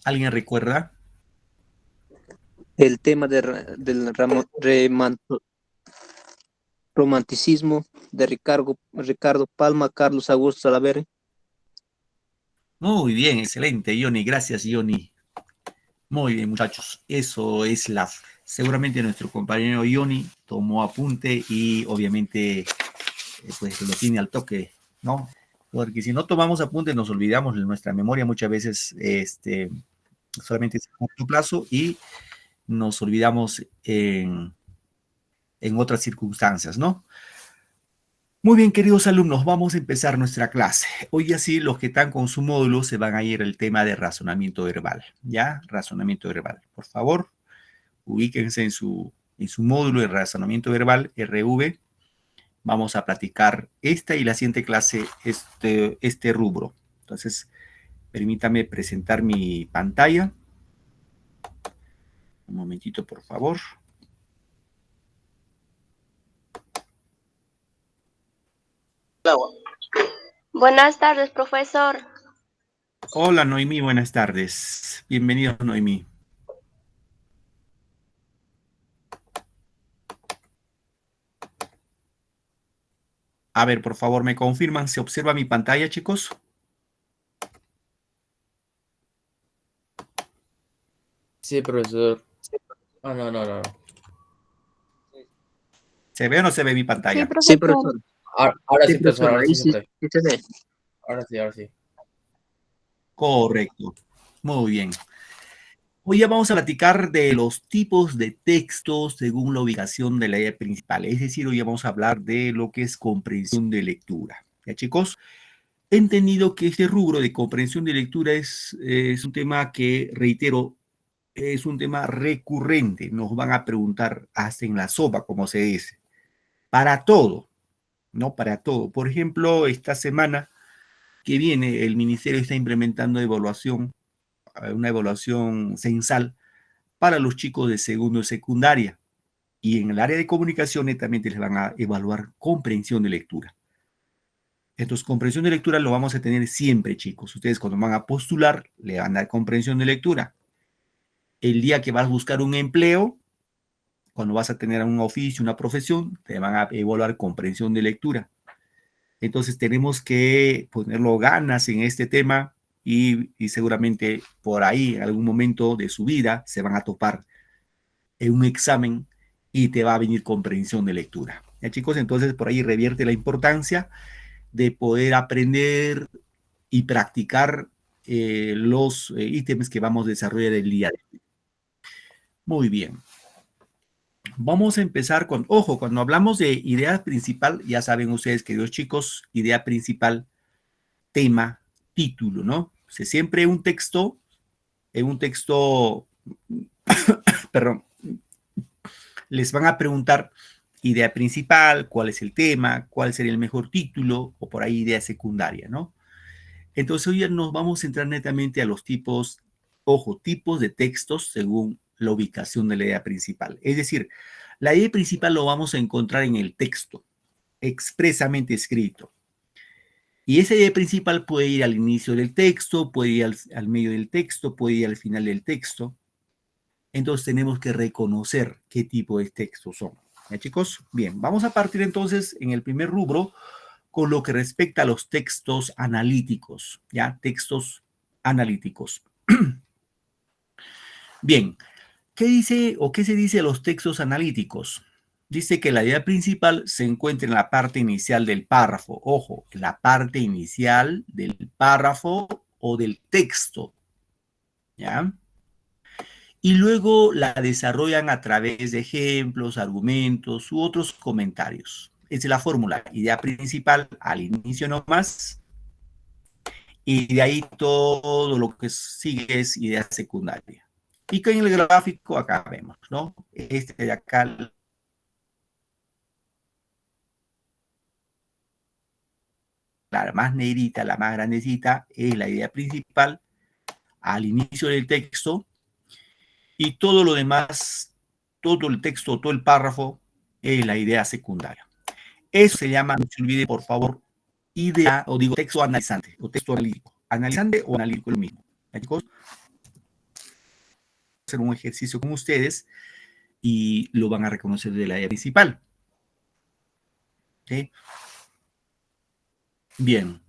¿Alguien recuerda? El tema romanticismo de Ricardo Palma, Carlos Augusto Salaverry. Muy bien, excelente, Johnny. Gracias, Johnny. Muy bien, muchachos. Eso es seguramente nuestro compañero Johnny tomó apunte y obviamente pues lo tiene al toque, ¿no? Porque si no tomamos apunte nos olvidamos de nuestra memoria muchas veces solamente es a corto plazo y nos olvidamos en otras circunstancias, ¿no? Muy bien, queridos alumnos, vamos a empezar nuestra clase. Hoy así los que están con su módulo se van a ir al tema de razonamiento verbal, ¿ya? Razonamiento verbal. Por favor, ubíquense en su módulo de razonamiento verbal, RV. Vamos a platicar esta y la siguiente clase, este rubro. Entonces, permítame presentar mi pantalla. Un momentito, por favor. Buenas tardes, profesor. Hola, Noemí, buenas tardes. Bienvenido, Noemí. A ver, por favor, ¿me confirman? ¿Se observa mi pantalla, chicos? Sí, profesor. No. ¿Se ve o no se ve mi pantalla? Sí, Sí, profesor. profesor. Ahora Sí, sí, profesor, ahora ahí sí, sí, profesor. sí se ve. Ahora sí. Correcto. Muy bien. Hoy ya vamos a platicar de los tipos de textos según la ubicación de la idea principal. Es decir, hoy ya vamos a hablar de lo que es comprensión de lectura. ¿Ya, chicos? He entendido que este rubro de comprensión de lectura es un tema que, reitero, es un tema recurrente. Nos van a preguntar hasta en la sopa, como se dice. Para todo, ¿no? Para todo. Por ejemplo, esta semana que viene, el ministerio está implementando una evaluación censal para los chicos de segundo y secundaria. Y en el área de comunicaciones también les van a evaluar comprensión de lectura. Entonces, comprensión de lectura lo vamos a tener siempre, chicos. Ustedes cuando van a postular, le van a dar comprensión de lectura. El día que vas a buscar un empleo, cuando vas a tener un oficio, una profesión, te van a evaluar comprensión de lectura. Entonces, tenemos que ponerlo ganas en este tema y seguramente por ahí, en algún momento de su vida, se van a topar en un examen y te va a venir comprensión de lectura. ¿Ya, chicos? Entonces, por ahí revierte la importancia de poder aprender y practicar los ítems que vamos a desarrollar el día de hoy. Muy bien. Vamos a empezar con, ojo, cuando hablamos de idea principal, ya saben ustedes, queridos chicos, idea principal, tema, título, ¿no? O sea, siempre en un texto, perdón, les van a preguntar idea principal, cuál es el tema, cuál sería el mejor título, o por ahí idea secundaria, ¿no? Entonces hoy ya nos vamos a centrar netamente a los tipos, ojo, tipos de textos según la ubicación de la idea principal. Es decir, la idea principal lo vamos a encontrar en el texto, expresamente escrito. Y esa idea principal puede ir al inicio del texto, puede ir al medio del texto, puede ir al final del texto. Entonces tenemos que reconocer qué tipo de textos son. ¿Ya, chicos? Bien, vamos a partir entonces en el primer rubro con lo que respecta a los textos analíticos, ¿ya? Textos analíticos. Bien, ¿qué dice o qué se dice de los textos analíticos? Dice que la idea principal se encuentra en la parte inicial del párrafo. Ojo, la parte inicial del párrafo o del texto, ¿ya? Y luego la desarrollan a través de ejemplos, argumentos u otros comentarios. Esa es la fórmula. Idea principal al inicio nomás, y de ahí todo lo que sigue es idea secundaria. Y que en el gráfico acá vemos, ¿no? Este de acá, la más negrita, la más grandecita, es la idea principal al inicio del texto, y todo lo demás, todo el texto, todo el párrafo, es la idea secundaria. Eso se llama, no se olvide, por favor, idea, o digo, texto analizante, o texto analítico. Analizante o analítico es lo mismo. ¿Chicos? hacer un ejercicio con ustedes y lo van a reconocer de la idea principal. ¿Okay? Bien,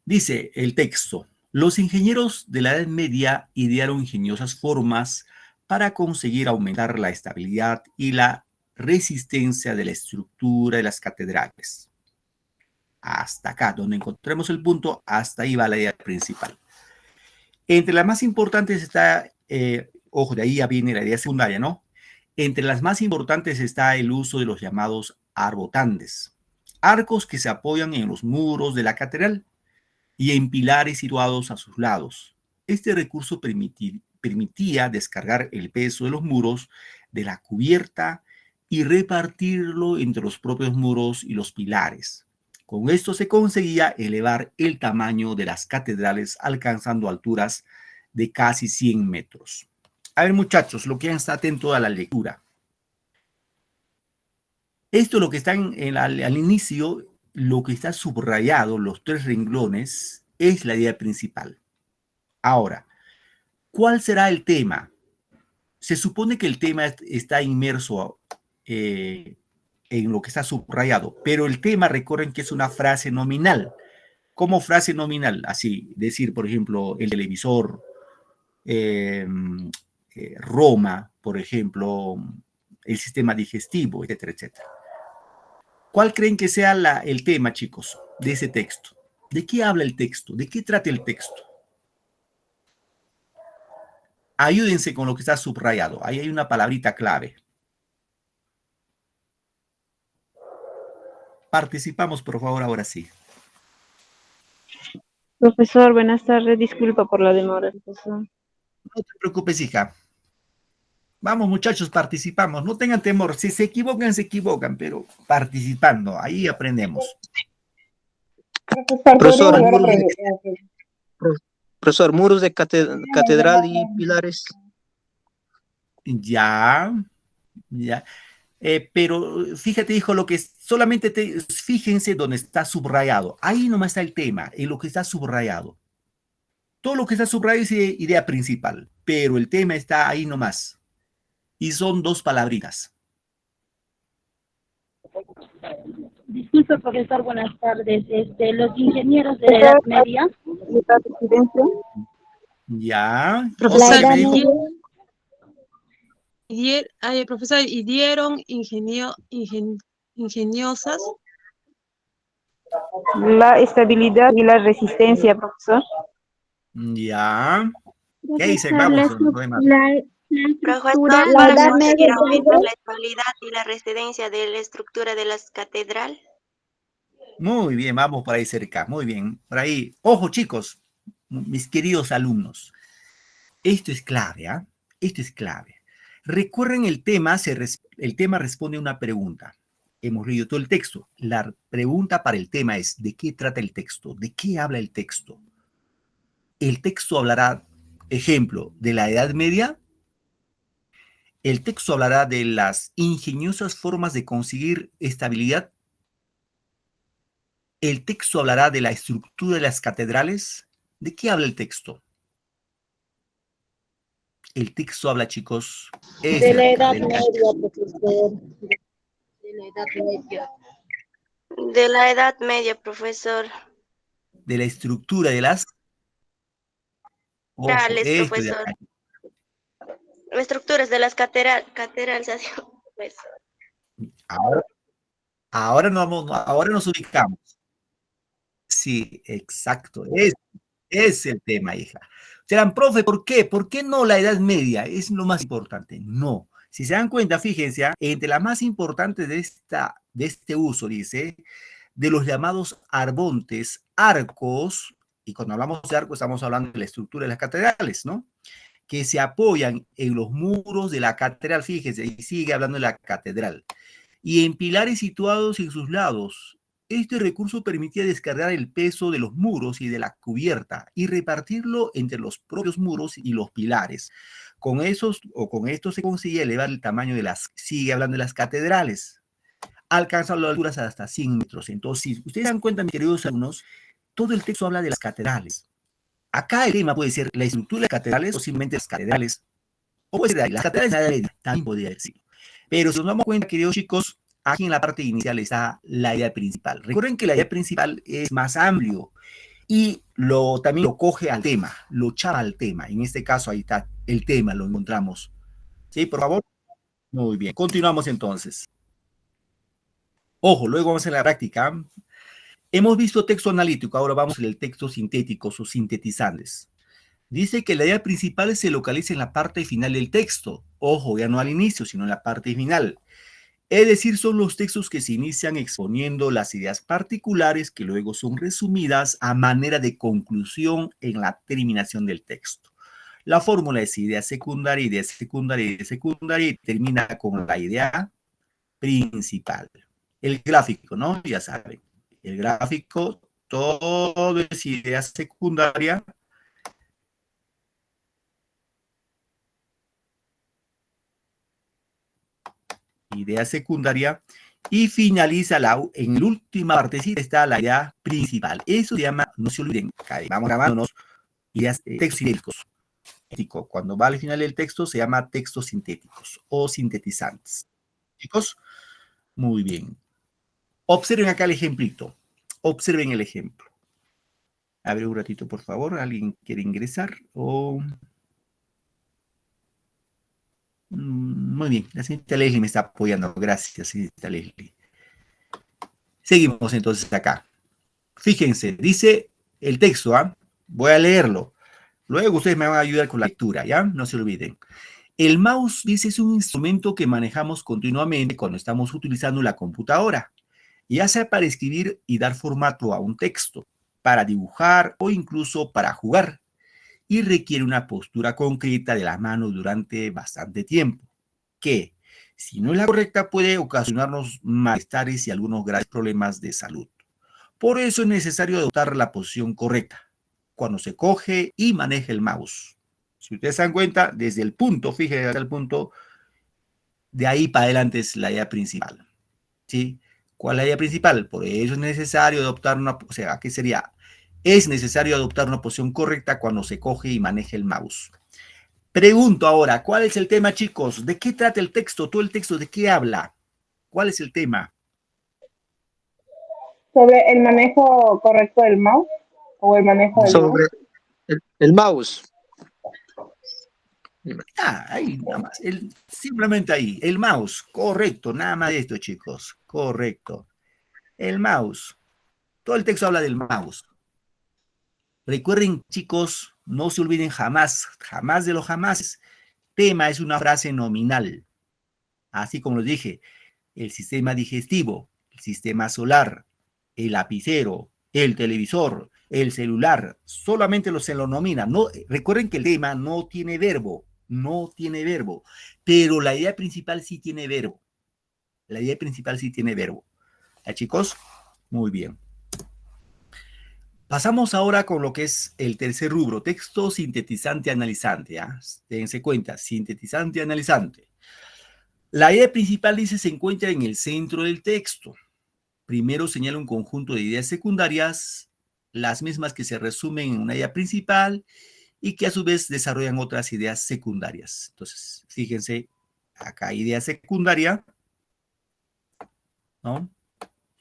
dice el texto. Los ingenieros de la Edad Media idearon ingeniosas formas para conseguir aumentar la estabilidad y la resistencia de la estructura de las catedrales. Hasta acá, donde encontremos el punto, hasta ahí va la idea principal. Entre las más importantes está, ojo, de ahí ya viene la idea secundaria, ¿no? Entre las más importantes está el uso de los llamados arbotantes, arcos que se apoyan en los muros de la catedral y en pilares situados a sus lados. Este recurso permitía descargar el peso de los muros de la cubierta y repartirlo entre los propios muros y los pilares. Con esto se conseguía elevar el tamaño de las catedrales, alcanzando alturas de casi 100 metros. A ver, muchachos, lo que está atento a la lectura. Esto lo que está al inicio, lo que está subrayado, los 3 renglones, es la idea principal. Ahora, ¿cuál será el tema? Se supone que el tema está inmerso en lo que está subrayado, pero el tema, recuerden que es una frase nominal. ¿Cómo frase nominal? Así, decir, por ejemplo, el televisor, Roma, por ejemplo, el sistema digestivo, etcétera, etcétera. ¿Cuál creen que sea el tema, chicos, de ese texto? ¿De qué habla el texto? ¿De qué trata el texto? Ayúdense con lo que está subrayado. Ahí hay una palabrita clave. Participamos, por favor, ahora sí. Profesor, buenas tardes. Disculpa por la demora, profesor. No te preocupes, hija. Vamos, muchachos, participamos. No tengan temor. Si se equivocan, pero participando. Ahí aprendemos. Profesor, muros de catedral y pilares. Ya. Pero fíjate, hijo, lo que solamente fíjense donde está subrayado. Ahí nomás está el tema, en lo que está subrayado. Todo lo que está subrayado es idea principal, pero el tema está ahí nomás. Y son 2 palabritas. Disculpe, profesor, buenas tardes. Los ingenieros de la Edad Media. Ya. Profesor, Profesor, ¿y dieron ingeniosas? La estabilidad y la resistencia, profesor. Ya. ¿Qué dice? Profesor, para conseguir aumentar la estabilidad y la resistencia de la estructura de las catedral. Muy bien, vamos por ahí cerca. Muy bien. Por ahí. Ojo, chicos, mis queridos alumnos. Esto es clave, ¿ah? Esto es clave. Recuerden el tema responde a una pregunta. Hemos leído todo el texto. La pregunta para el tema es, ¿de qué trata el texto? ¿De qué habla el texto? El texto hablará, ejemplo, de la Edad Media. El texto hablará de las ingeniosas formas de conseguir estabilidad. El texto hablará de la estructura de las catedrales. ¿De qué habla el texto? El texto habla, chicos, De la Edad Media, profesor. De la Edad Media. De la Edad Media, profesor. De la estructura de las... Ojo, Profesor. Estructuras de las catedrales. Pues. Ahora nos ubicamos. Sí, exacto. Es el tema, hija. Serán, profe, ¿por qué? ¿Por qué no la Edad Media? Es lo más importante. No. Si se dan cuenta, fíjense, entre las más importantes de este uso, dice, de los llamados arbontes, arcos, y cuando hablamos de arcos estamos hablando de la estructura de las catedrales, ¿no? Que se apoyan en los muros de la catedral, fíjense, y sigue hablando de la catedral, y en pilares situados en sus lados. Este recurso permitía descargar el peso de los muros y de la cubierta y repartirlo entre los propios muros y los pilares. Con esto se conseguía elevar el tamaño de sigue hablando de las catedrales, alcanzando las alturas hasta 100 metros. Entonces, si ustedes se dan cuenta, mis queridos alumnos, todo el texto habla de las catedrales. Acá el tema puede ser la estructura de las catedrales o simplemente las catedrales, O puede ser las catedrales de la Edad Media, también podría decirlo. Pero si nos damos cuenta, queridos chicos, aquí en la parte inicial está la idea principal. Recuerden que la idea principal es más amplio y también lo coge al tema, lo chava al tema. En este caso, ahí está el tema, lo encontramos. ¿Sí, por favor? Muy bien, continuamos entonces. Ojo, luego vamos a la práctica. Hemos visto texto analítico, ahora vamos al texto sintéticos o sintetizantes. Dice que la idea principal se localiza en la parte final del texto. Ojo, ya no al inicio, sino en la parte final. Es decir, son los textos que se inician exponiendo las ideas particulares que luego son resumidas a manera de conclusión en la terminación del texto. La fórmula es idea secundaria, idea secundaria, idea secundaria y termina con la idea principal. El gráfico, ¿no? Ya saben, el gráfico, todo es idea secundaria. Idea secundaria y finaliza en la última partecita está la idea principal. Eso se llama, no se olviden, vamos grabándonos ideas textos sintéticos. Cuando va al final del texto se llama textos sintéticos o sintetizantes. Chicos, muy bien. Observen acá el ejemplito. Observen el ejemplo. A ver un ratito, por favor. ¿Alguien quiere ingresar? Muy bien. La señorita Leslie me está apoyando. Gracias, señorita Leslie. Seguimos entonces acá. Fíjense, dice el texto, ¿ah? Voy a leerlo. Luego ustedes me van a ayudar con la lectura, ¿ya? No se olviden. El mouse, dice, es un instrumento que manejamos continuamente cuando estamos utilizando la computadora, ya sea para escribir y dar formato a un texto, para dibujar o incluso para jugar, y requiere una postura concreta de las manos durante bastante tiempo, que, si no es la correcta, puede ocasionarnos malestares y algunos graves problemas de salud. Por eso es necesario adoptar la posición correcta cuando se coge y maneja el mouse. Si ustedes se dan cuenta, desde el punto, fíjense hasta el punto, de ahí para adelante es la idea principal. ¿Sí? ¿Cuál es la idea principal? Por eso es necesario adoptar ¿qué sería? Es necesario adoptar una posición correcta cuando se coge y maneja el mouse. Pregunto ahora, ¿cuál es el tema, chicos? ¿De qué trata el texto? ¿Todo el texto de qué habla? ¿Cuál es el tema? Sobre el manejo correcto del mouse o el manejo del mouse. Sobre el mouse. Ahí nada más. Simplemente ahí. El mouse. Correcto. Nada más de esto, chicos. Correcto. El mouse. Todo el texto habla del mouse. Recuerden, chicos, no se olviden jamás, jamás de los jamases. Tema es una frase nominal. Así como les dije, el sistema digestivo, el sistema solar, el lapicero, el televisor, el celular, solamente se lo nomina. No, recuerden que el tema no tiene verbo, pero la idea principal sí tiene verbo. La idea principal sí tiene verbo. ¿Ya, chicos? Muy bien. Pasamos ahora con lo que es el tercer rubro, texto sintetizante analizante. ¿Ah? Dense cuenta, sintetizante analizante. La idea principal, dice, se encuentra en el centro del texto. Primero señala un conjunto de ideas secundarias, las mismas que se resumen en una idea principal y que a su vez desarrollan otras ideas secundarias. Entonces, fíjense, acá idea secundaria, ¿no?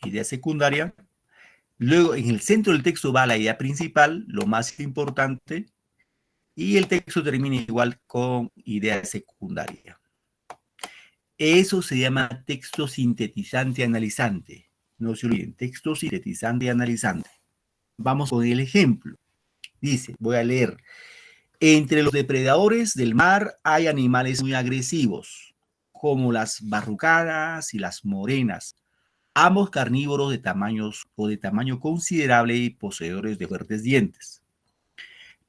Idea secundaria. Luego, en el centro del texto va la idea principal, lo más importante, y el texto termina igual con idea secundaria. Eso se llama texto sintetizante analizante. No se olviden, texto sintetizante analizante. Vamos con el ejemplo. Dice, voy a leer. Entre los depredadores del mar hay animales muy agresivos, como las barrucadas y las morenas, ambos carnívoros de tamaño considerable y poseedores de fuertes dientes.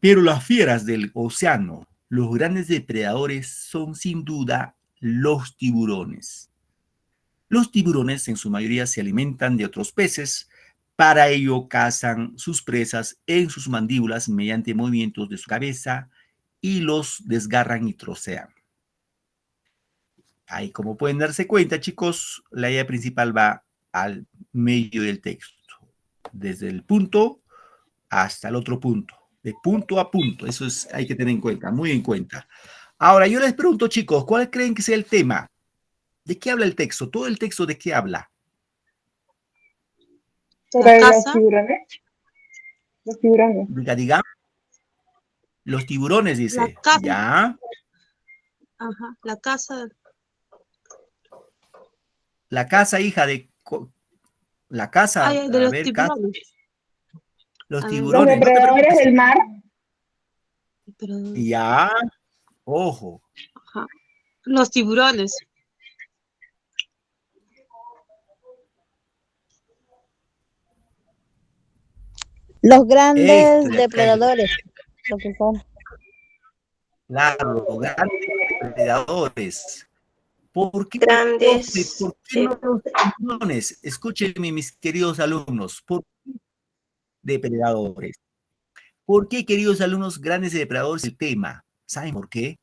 Pero las fieras del océano, los grandes depredadores, son sin duda los tiburones. Los tiburones en su mayoría se alimentan de otros peces, para ello cazan sus presas en sus mandíbulas mediante movimientos de su cabeza y los desgarran y trocean. Ahí, como pueden darse cuenta, chicos, la idea principal va al medio del texto, desde el punto hasta el otro punto, de punto a punto. Eso hay que tener en cuenta, muy en cuenta. Ahora, yo les pregunto, chicos, ¿cuál creen que sea el tema? ¿De qué habla el texto? ¿Todo el texto de qué habla? Sobre los tiburones. Los tiburones. Diga. Los tiburones, dice. La casa. Ya. Ajá, la casa. La casa, hija de... La casa, Ay, de a los ver, tiburones. los A ver. Los tiburones. No te depredadores preocupes. del mar. Pero, Ya. Ojo. ajá. Los tiburones. Los grandes Esto, depredadores, profesor. claro, los grandes depredadores. ¿Por qué, Grandes. ¿por qué no los tiburones? Escúchenme, mis queridos alumnos. ¿Por qué depredadores? ¿Por qué, queridos alumnos, grandes depredadores el tema? ¿Saben por qué?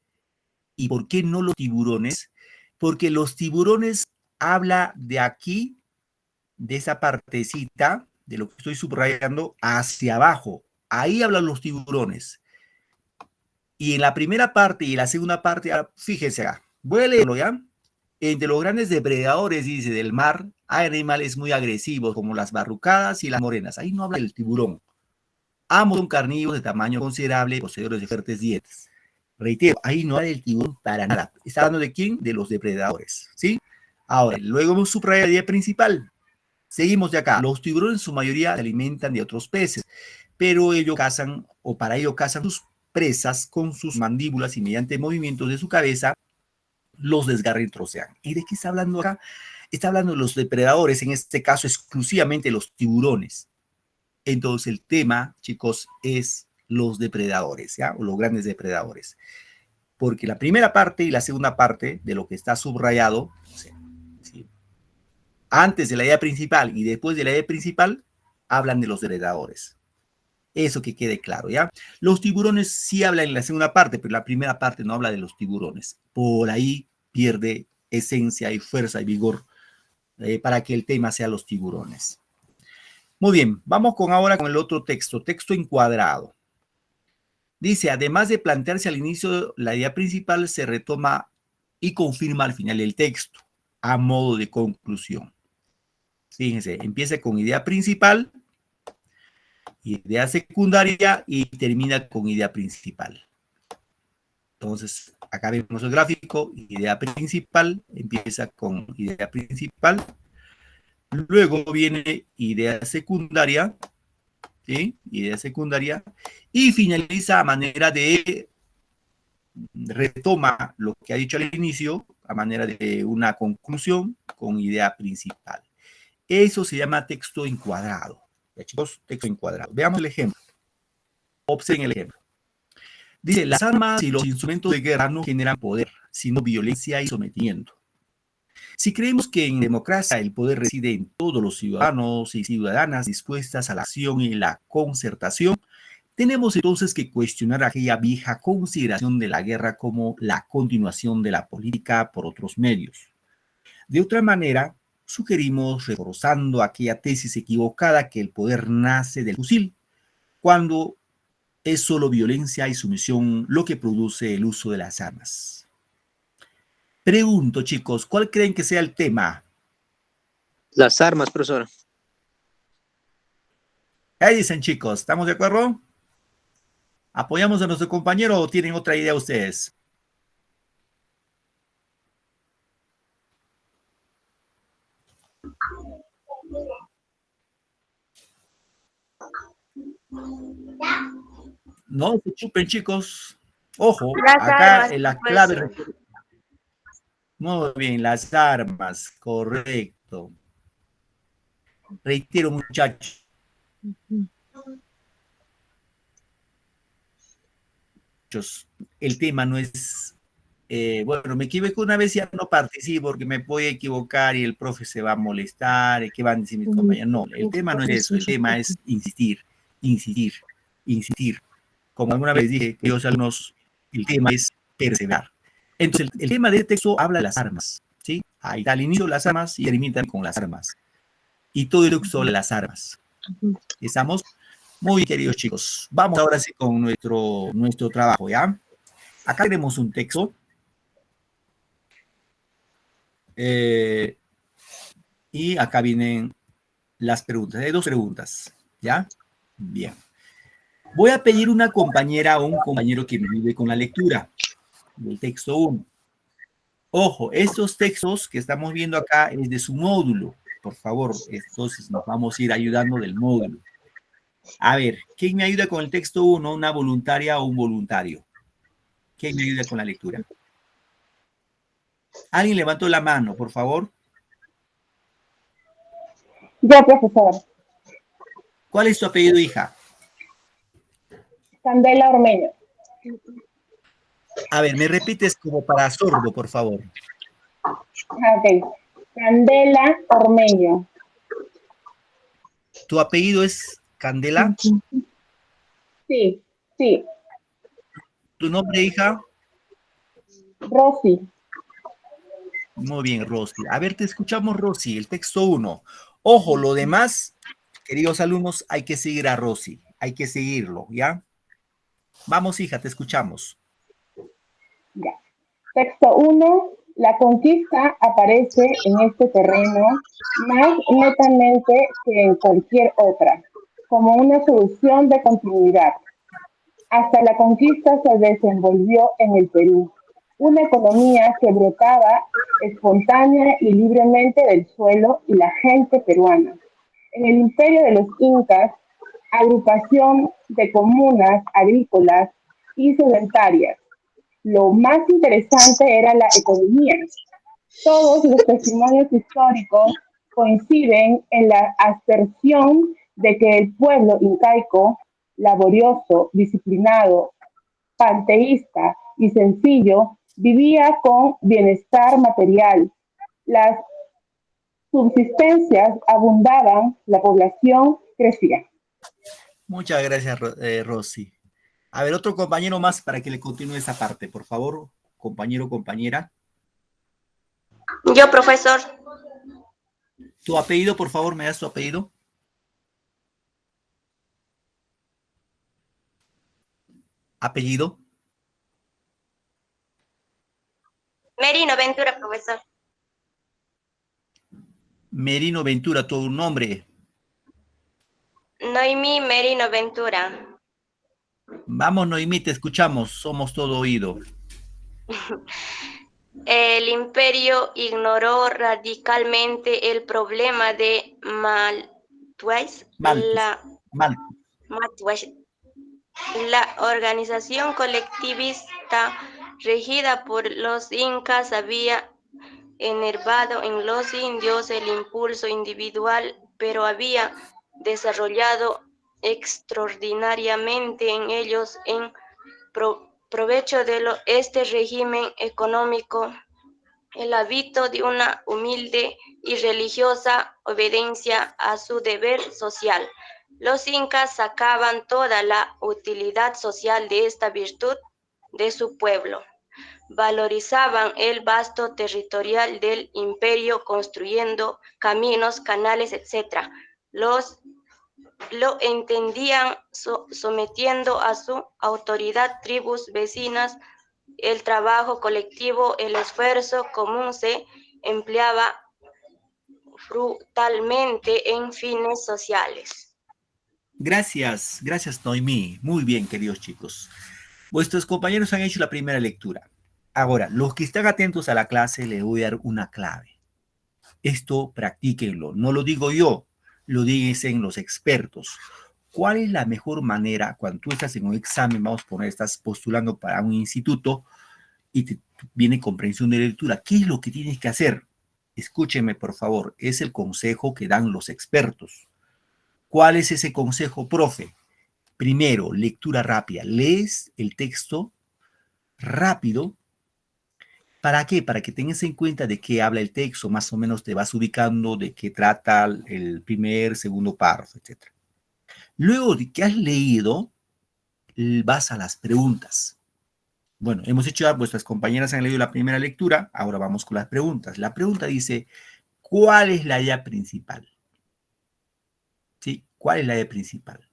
¿Y por qué no los tiburones? Porque los tiburones habla de aquí, de esa partecita, de lo que estoy subrayando, hacia abajo. Ahí hablan los tiburones. Y en la primera parte y la segunda parte, fíjense acá, voy a leerlo ya. Entre los grandes depredadores, dice, del mar, hay animales muy agresivos como las barrucadas y las morenas. Ahí no habla del tiburón. Ambos son carnívoros de tamaño considerable, poseedores de fuertes dietas. Reitero, ahí no habla del tiburón para nada. ¿Está hablando de quién? De los depredadores, ¿sí? Ahora, luego hemos subrayado la idea principal. Seguimos de acá. Los tiburones en su mayoría se alimentan de otros peces, pero ellos cazan, o para ello cazan sus presas con sus mandíbulas y mediante movimientos de su cabeza los desgarran y trocean. ¿Y de qué está hablando acá? Está hablando de los depredadores, en este caso exclusivamente los tiburones. Entonces el tema, chicos, es los depredadores, ¿ya? O los grandes depredadores. Porque la primera parte y la segunda parte de lo que está subrayado, ¿sí? Antes de la idea principal y después de la idea principal, hablan de los depredadores. Eso que quede claro, ¿ya? Los tiburones sí hablan en la segunda parte, pero la primera parte no habla de los tiburones. Por ahí pierde esencia y fuerza y vigor para que el tema sea los tiburones. Muy bien, vamos ahora con el otro texto, texto encuadrado. Dice, además de plantearse al inicio la idea principal, se retoma y confirma al final el texto, a modo de conclusión. Fíjense, empieza con idea principal, idea secundaria y termina con idea principal. Entonces, acá vemos el gráfico, idea principal, empieza con idea principal, luego viene idea secundaria, ¿sí? Idea secundaria, y finaliza a manera de, retoma lo que ha dicho al inicio, a manera de una conclusión con idea principal. Eso se llama texto encuadrado. Ya, chicos, texto encuadrado. Veamos el ejemplo. Observen el ejemplo. Dice, las armas y los instrumentos de guerra no generan poder, sino violencia y sometimiento. Si creemos que en democracia el poder reside en todos los ciudadanos y ciudadanas dispuestas a la acción y la concertación, tenemos entonces que cuestionar aquella vieja consideración de la guerra como la continuación de la política por otros medios. De otra manera, sugerimos, reforzando aquella tesis equivocada, que el poder nace del fusil, cuando es solo violencia y sumisión lo que produce el uso de las armas. Pregunto, chicos, ¿cuál creen que sea el tema? Las armas, profesor. ¿Qué dicen, chicos? ¿Estamos de acuerdo? ¿Apoyamos a nuestro compañero o tienen otra idea ustedes? No se chupen, chicos. Ojo, acá en la clave. Muy bien, las armas, correcto. Reitero, muchachos. El tema no es... bueno, me equivoqué una vez, ya no participo porque me puedo equivocar y el profe se va a molestar. ¿Qué van a decir mis compañeros? No, el tema no es eso. El tema es insistir, insistir, insistir. Como alguna vez dije, que los alumnos, el tema es perseverar. Entonces, el tema del texto habla de las armas, ¿sí? Ahí está al inicio las armas y terminan con las armas. Y todo el texto sobre las armas. ¿Estamos? Muy queridos chicos. Vamos ahora sí con nuestro trabajo, ¿ya? Acá tenemos un texto. Y acá vienen las preguntas. Hay 2 preguntas, ¿ya? Bien. Voy a pedir una compañera o un compañero que me ayude con la lectura del texto 1. Ojo, estos textos que estamos viendo acá es de su módulo. Por favor, entonces nos vamos a ir ayudando del módulo. A ver, ¿quién me ayuda con el texto 1? ¿Una voluntaria o un voluntario? ¿Quién me ayuda con la lectura? ¿Alguien levantó la mano, por favor? Yo, profesor. ¿Cuál es tu apellido, hija? Candela Ormeño. A ver, me repites como para sordo, por favor. Ok. Candela Ormeño. ¿Tu apellido es Candela? Sí, sí. ¿Tu nombre, hija? Rosy. Muy bien, Rosy. A ver, te escuchamos, Rosy, el texto 1. Ojo, lo demás, queridos alumnos, hay que seguir a Rosy. Hay que seguirlo, ¿ya? Vamos, hija, te escuchamos. Ya. Texto 1. La conquista aparece en este terreno más netamente que en cualquier otra, como una solución de continuidad. Hasta la conquista se desenvolvió en el Perú una economía que brotaba espontánea y libremente del suelo y la gente peruana. En el imperio de los incas, agrupación de comunas agrícolas y sedentarias. Lo más interesante era la economía. Todos los testimonios históricos coinciden en la aserción de que el pueblo incaico, laborioso, disciplinado, panteísta y sencillo, vivía con bienestar material. Las subsistencias abundaban, la población crecía. Muchas gracias, Rosy. A ver, otro compañero más para que le continúe esa parte, por favor. Compañero, compañera. Yo, profesor. Tu apellido, por favor, ¿me das tu apellido? ¿Apellido? Merino Ventura, profesor. Merino Ventura, tu nombre. Noemí Merino Ventura. Vamos, Noemí, te escuchamos. Somos todo oído. El imperio ignoró radicalmente el problema de Maltuis, la organización colectivista regida por los incas había enervado en los indios el impulso individual, pero había desarrollado extraordinariamente en ellos en provecho de este régimen económico el hábito de una humilde y religiosa obediencia a su deber social. Los incas sacaban toda la utilidad social de esta virtud de su pueblo. Valorizaban el vasto territorial del imperio construyendo caminos, canales, etc. Lo entendían sometiendo a su autoridad tribus vecinas. El trabajo colectivo, el esfuerzo común se empleaba brutalmente en fines sociales. Gracias, gracias, Noemí. Muy bien, queridos chicos. Vuestros compañeros han hecho la primera lectura. Ahora, los que están atentos a la clase, les voy a dar una clave. Esto practíquenlo. No lo digo yo, lo dicen los expertos. ¿Cuál es la mejor manera cuando tú estás en un examen, vamos a poner, estás postulando para un instituto y te viene comprensión de lectura? ¿Qué es lo que tienes que hacer? Escúchenme, por favor. Es el consejo que dan los expertos. ¿Cuál es ese consejo, profe? Primero, lectura rápida. Lees el texto rápido. ¿Para qué? Para que tengas en cuenta de qué habla el texto, más o menos te vas ubicando de qué trata el primer, segundo párrafo, etc. Luego de que has leído, vas a las preguntas. Bueno, hemos hecho ya, vuestras compañeras han leído la primera lectura, ahora vamos con las preguntas. La pregunta dice, ¿cuál es la idea principal? ¿Sí? ¿Cuál es la idea principal?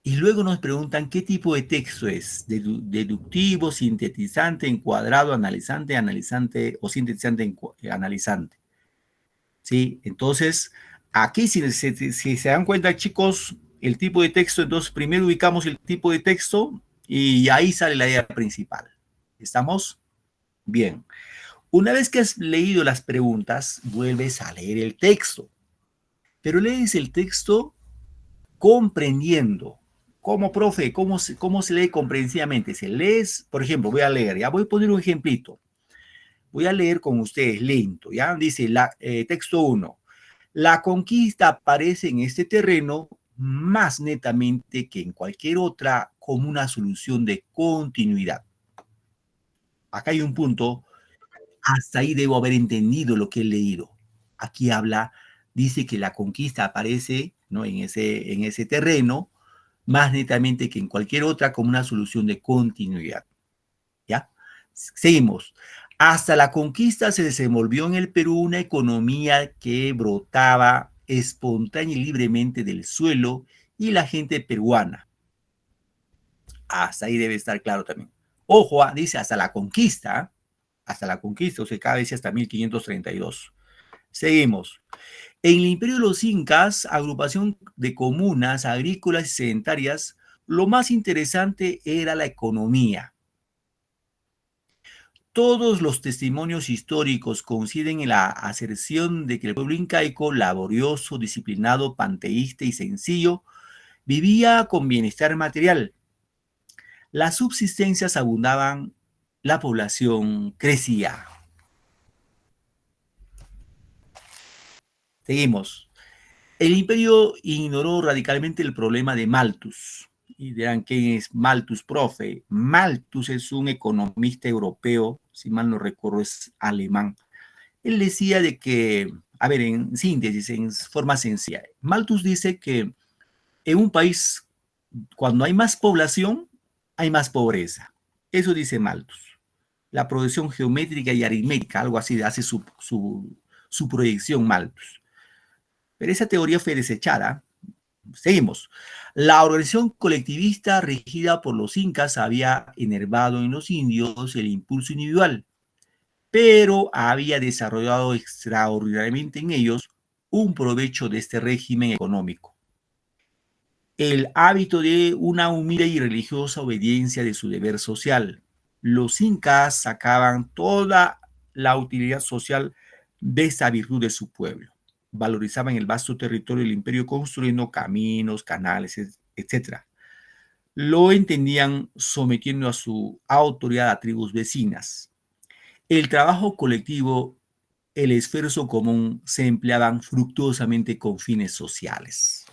Y luego nos preguntan qué tipo de texto es, deductivo, sintetizante, encuadrado, analizante, analizante o sintetizante, analizante. ¿Sí? Entonces, aquí si se dan cuenta, chicos, el tipo de texto, entonces primero ubicamos el tipo de texto y ahí sale la idea principal. ¿Estamos? Bien. Una vez que has leído las preguntas, vuelves a leer el texto. Pero lees el texto comprendiendo. ¿Cómo, profe? ¿Cómo se lee comprensivamente? Se lees, por ejemplo, voy a leer, ya voy a poner un ejemplito. Voy a leer con ustedes lento, ¿ya? Dice texto 1. La conquista aparece en este terreno más netamente que en cualquier otra como una solución de continuidad. Acá hay un punto, hasta ahí debo haber entendido lo que he leído. Aquí dice que la conquista aparece, ¿no?, en ese terreno más netamente que en cualquier otra como una solución de continuidad. ¿Ya? Seguimos. Hasta la conquista se desenvolvió en el Perú una economía que brotaba espontánea y libremente del suelo y la gente peruana. Hasta ahí debe estar claro también. Ojo, dice hasta la conquista, o sea, cada vez hasta 1532. Seguimos. En el imperio de los incas, agrupación de comunas agrícolas y sedentarias, lo más interesante era la economía. Todos los testimonios históricos coinciden en la aserción de que el pueblo incaico, laborioso, disciplinado, panteísta y sencillo, vivía con bienestar material. Las subsistencias abundaban, la población crecía. Seguimos. El imperio ignoró radicalmente el problema de Malthus. Y dirán, ¿quién es Malthus, profe? Malthus es un economista europeo, si mal no recuerdo es alemán. Él decía de que, a ver, en síntesis, en forma sencilla, Malthus dice que en un país, cuando hay más población, hay más pobreza. Eso dice Malthus. La progresión geométrica y aritmética, algo así, hace su proyección Malthus. Pero esa teoría fue desechada. Seguimos. La organización colectivista regida por los incas había enervado en los indios el impulso individual, pero había desarrollado extraordinariamente en ellos un provecho de este régimen económico. El hábito de una humilde y religiosa obediencia de su deber social. Los incas sacaban toda la utilidad social de esa virtud de su pueblo. Valorizaban el vasto territorio del imperio construyendo caminos, canales, etc. Lo entendían sometiendo a su autoridad a tribus vecinas. El trabajo colectivo, el esfuerzo común se empleaban fructuosamente con fines sociales.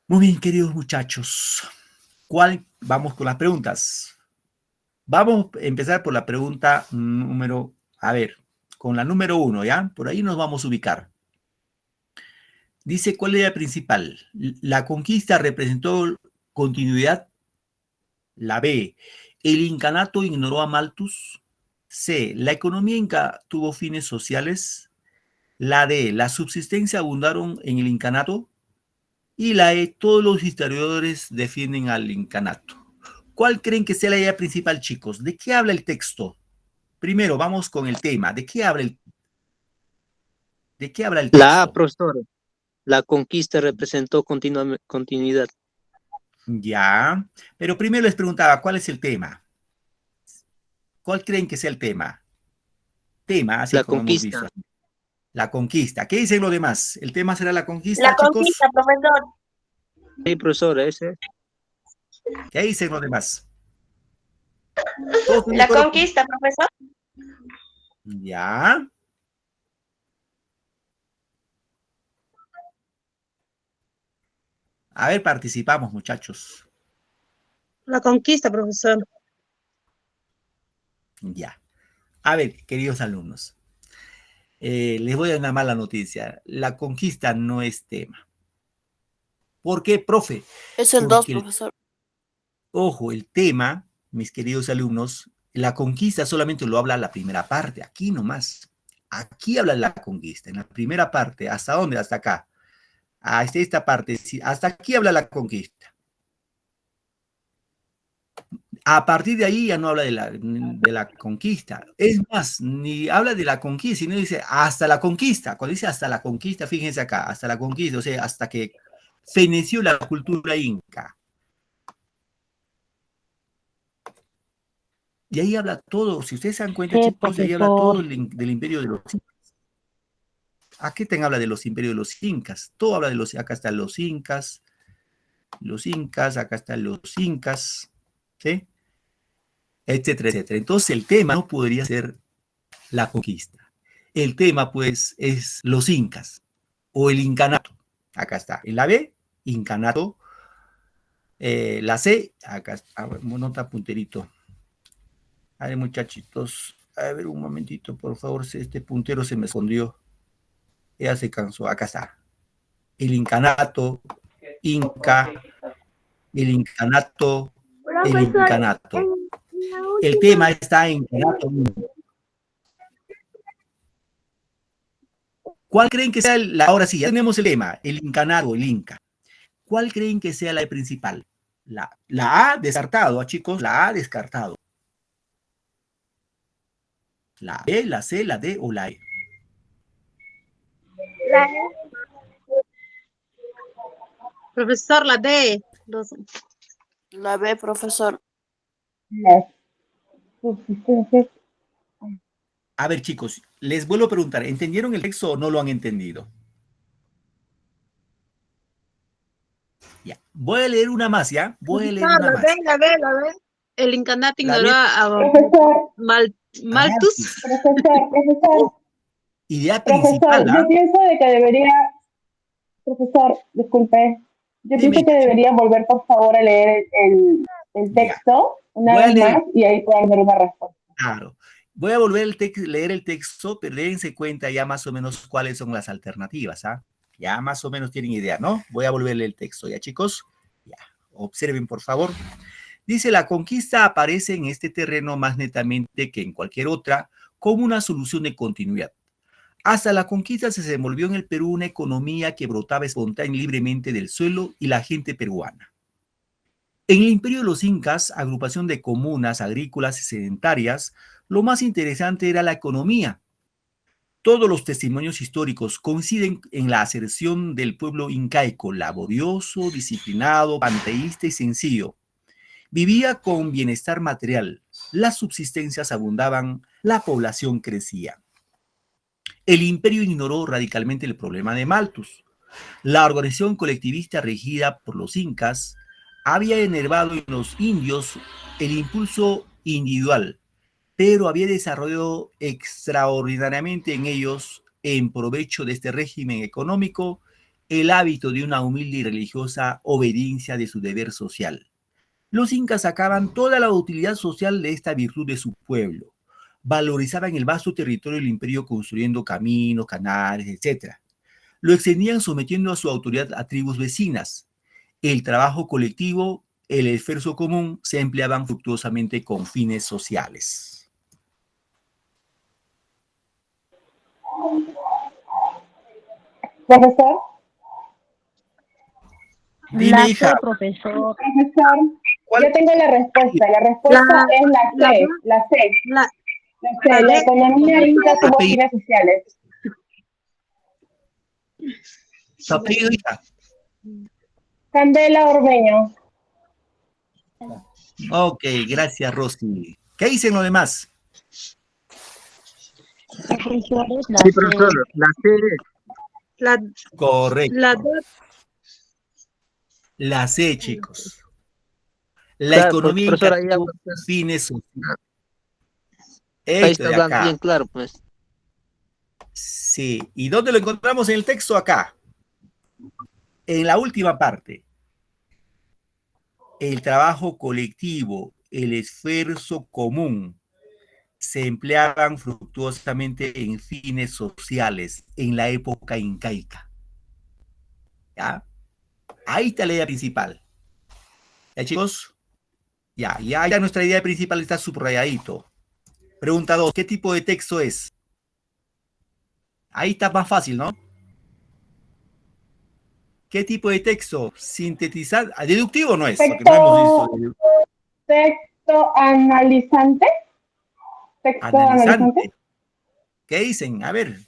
Muy bien, queridos muchachos. Vamos con las preguntas. Vamos a empezar por la pregunta con la número 1, ¿ya? Por ahí nos vamos a ubicar. Dice, ¿cuál es la principal? La conquista representó continuidad. La B, el incanato ignoró a Malthus. C, la economía inca tuvo fines sociales. La D, la subsistencia abundaron en el incanato. Y la E, todos los historiadores defienden al incanato. ¿Cuál creen que sea la idea principal, chicos? ¿De qué habla el texto? Primero, vamos con el tema. ¿De qué habla el texto? La A, profesor. La conquista representó continuidad. Ya, pero primero les preguntaba, ¿cuál es el tema? ¿Cuál creen que sea el tema? Así La como conquista. hemos visto. La conquista. ¿Qué dicen los demás? ¿El tema será la conquista, La chicos? conquista, profesor. Sí, profesor, ese. ¿Qué dicen los demás? La conquista, profesor. Ya. A ver, participamos, muchachos. La conquista, profesor. Ya. A ver, queridos alumnos. Les voy a dar una mala noticia. La conquista no es tema. ¿Por qué, profe? Es el 2, profesor. Ojo, el tema, mis queridos alumnos, la conquista solamente lo habla la primera parte, aquí nomás. Aquí habla la conquista, en la primera parte. ¿Hasta dónde? Hasta acá. Hasta esta parte, hasta aquí habla la conquista. A partir de ahí ya no habla de la conquista. Es más, ni habla de la conquista, sino dice hasta la conquista. Cuando dice hasta la conquista, fíjense acá, hasta la conquista, o sea, hasta que feneció la cultura inca. Y ahí habla todo, si ustedes se dan cuenta, chicos, ahí habla todo del imperio de los incas. Aquí te habla de los imperios de los incas. Todo habla de los, acá están los incas, acá están los incas, ¿sí? Etcétera, etcétera. Entonces el tema no podría ser la conquista. El tema, pues, es los incas o el incanato. Acá está. En la B, incanato. La C, acá está. Nota punterito. A ver, muchachitos. A ver, un momentito, por favor. Este puntero se me escondió. Ya se cansó. Acá está. El incanato, inca, el incanato, el incanato. El tema está en incanato. ¿Cuál creen que sea ahora sí, ya tenemos el tema, el incanato, el inca? ¿Cuál creen que sea la principal? La A descartado, chicos, la A descartado. La B, la C, la D o la E. La E. Profesor, la D. La B, profesor. Las subsistencias. A ver, chicos, les vuelvo a preguntar, ¿entendieron el texto o no lo han entendido? Ya, voy a leer una más, ¿ya? Voy a leer una más. La B. El incanato ignoró a Malthus. Profesor. Idea Profesor, principal, ¿ah? yo pienso de que debería, profesor, disculpe, yo pienso que debería volver por favor a leer el texto una vez más y ahí puedan dar una respuesta. Claro. Voy a volver a leer el texto, pero dense cuenta ya más o menos cuáles son las alternativas, ¿ah? Ya más o menos tienen idea, ¿no? Voy a volver a leer el texto, ¿ya, chicos? Ya, observen, por favor. Dice, la conquista aparece en este terreno más netamente que en cualquier otra como una solución de continuidad. Hasta la conquista se desenvolvió en el Perú una economía que brotaba espontánea y libremente del suelo y la gente peruana. En el imperio de los incas, agrupación de comunas agrícolas y sedentarias, lo más interesante era la economía. Todos los testimonios históricos coinciden en la aserción del pueblo incaico, laborioso, disciplinado, panteísta y sencillo. Vivía con bienestar material, las subsistencias abundaban, la población crecía. El imperio ignoró radicalmente el problema de Malthus. La organización colectivista regida por los incas había enervado en los indios el impulso individual, pero había desarrollado extraordinariamente en ellos, en provecho de este régimen económico, el hábito de una humilde y religiosa obediencia de su deber social. Los incas sacaban toda la utilidad social de esta virtud de su pueblo. Valorizaban el vasto territorio del imperio construyendo caminos, canales, etc. Lo extendían sometiendo a su autoridad a tribus vecinas. El trabajo colectivo, el esfuerzo común se empleaban fructuosamente con fines sociales. Profesor. Dime, hija. Profesor, yo tengo la respuesta. La respuesta es la C. La economía inca tuvo fines sociales. ¿Tu apellido, hija? Candela Ormeño. Ok, gracias, Rosy. ¿Qué dicen los demás? Sí, profesor, la C. Correcto. La C, chicos. La economía inca tuvo fines sociales. Ahí está hablando bien claro, pues. Sí. ¿Y dónde lo encontramos en el texto? Acá. En la última parte. El trabajo colectivo, el esfuerzo común, se empleaban fructuosamente en fines sociales en la época incaica. ¿Ya? Ahí está la idea principal. ¿Ya, chicos? Ya nuestra idea principal está subrayadito. Pregunta 2, ¿qué tipo de texto es? Ahí está más fácil, ¿no? ¿Qué tipo de texto? Sintetizar. Deductivo no es, porque no hemos visto. Texto analizante. Texto analizante. ¿Qué dicen? A ver.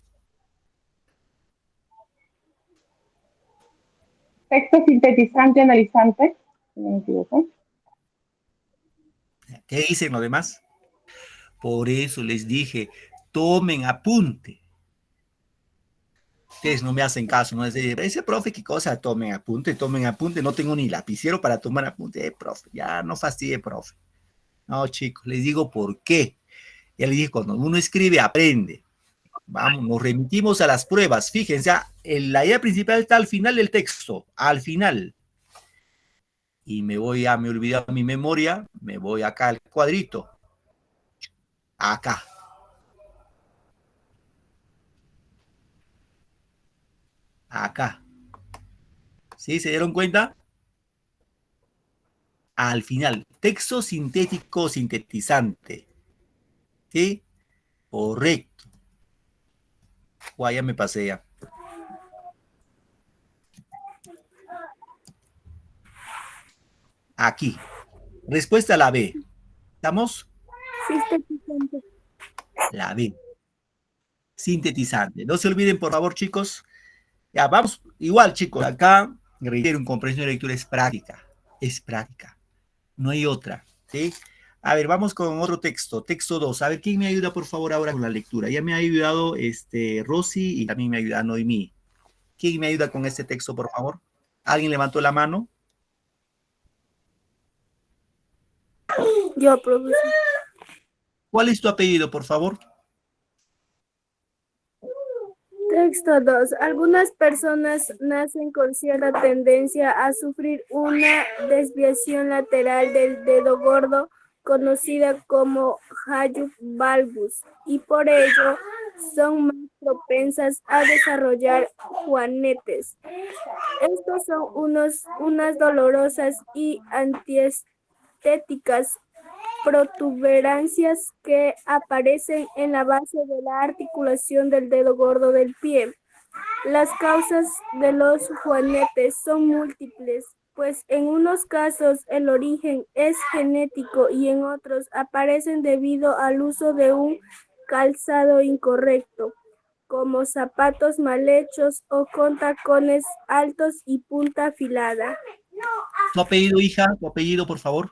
Texto sintetizante, analizante. Si no me equivoco. ¿Qué dicen los demás? Por eso les dije, tomen apunte. Ustedes no me hacen caso, no es decir, ese profe, ¿qué cosa? Tomen apunte, no tengo ni lapicero para tomar apunte, profe, ya no fastidie, profe. No, chicos, les digo por qué. Ya les dije, cuando uno escribe, aprende. Vamos, nos remitimos a las pruebas. Fíjense, la idea principal está al final del texto, al final. Y me he olvidado mi memoria, me voy acá al cuadrito. Acá. Acá. ¿Sí? ¿Se dieron cuenta? Al final, texto sintético sintetizante. ¿Sí? Correcto. Ya me pasé ya. Aquí. Respuesta a la B. ¿Estamos? Sintetizante. La B. Sintetizante. No se olviden, por favor, chicos. Ya, vamos. Igual, chicos, acá, reitero, en comprensión de lectura es práctica. Es práctica. No hay otra. ¿Sí? A ver, vamos con otro texto. Texto 2. A ver, ¿quién me ayuda, por favor, ahora con la lectura? Ya me ha ayudado Rosy y también me ayuda Noemí. ¿Quién me ayuda con este texto, por favor? ¿Alguien levantó la mano? Yo, profesor. ¿Cuál es tu apellido, por favor? Texto 2. Algunas personas nacen con cierta tendencia a sufrir una desviación lateral del dedo gordo, conocida como hallux valgus, y por ello son más propensas a desarrollar juanetes. Estos son unas dolorosas y antiestéticas protuberancias que aparecen en la base de la articulación del dedo gordo del pie. Las causas de los juanetes son múltiples, pues en unos casos el origen es genético y en otros aparecen debido al uso de un calzado incorrecto, como zapatos mal hechos o con tacones altos y punta afilada. ¿Tu apellido, hija? ¿Tu apellido, por favor?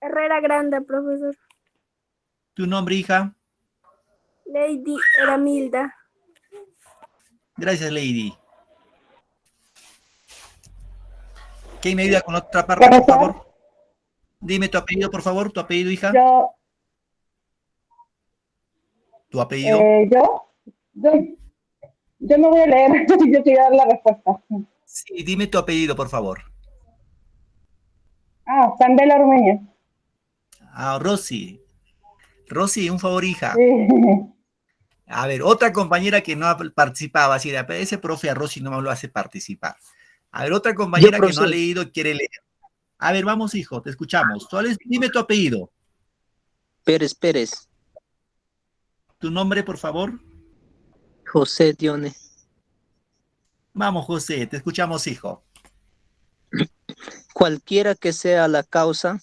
Herrera Granda, profesor. ¿Tu nombre, hija? Lady Eramilda. Gracias, Lady. ¿Quién me ayuda con la otra parte, por favor? Dime tu apellido, por favor. ¿Tu apellido, hija? ¿Tu apellido? Yo no voy a leer, yo quiero dar la respuesta. Sí, dime tu apellido, por favor. Candela Ormeño. Rosy. Rosy, un favor, hija. Sí. A ver, otra compañera que no ha participado, así de ese profe a Rosy no me lo hace participar. A ver, otra compañera que no ha leído y quiere leer. A ver, vamos, hijo, te escuchamos. Dime tu apellido. Pérez. ¿Tu nombre, por favor? José Dione. Vamos, José, te escuchamos, hijo. Cualquiera que sea la causa,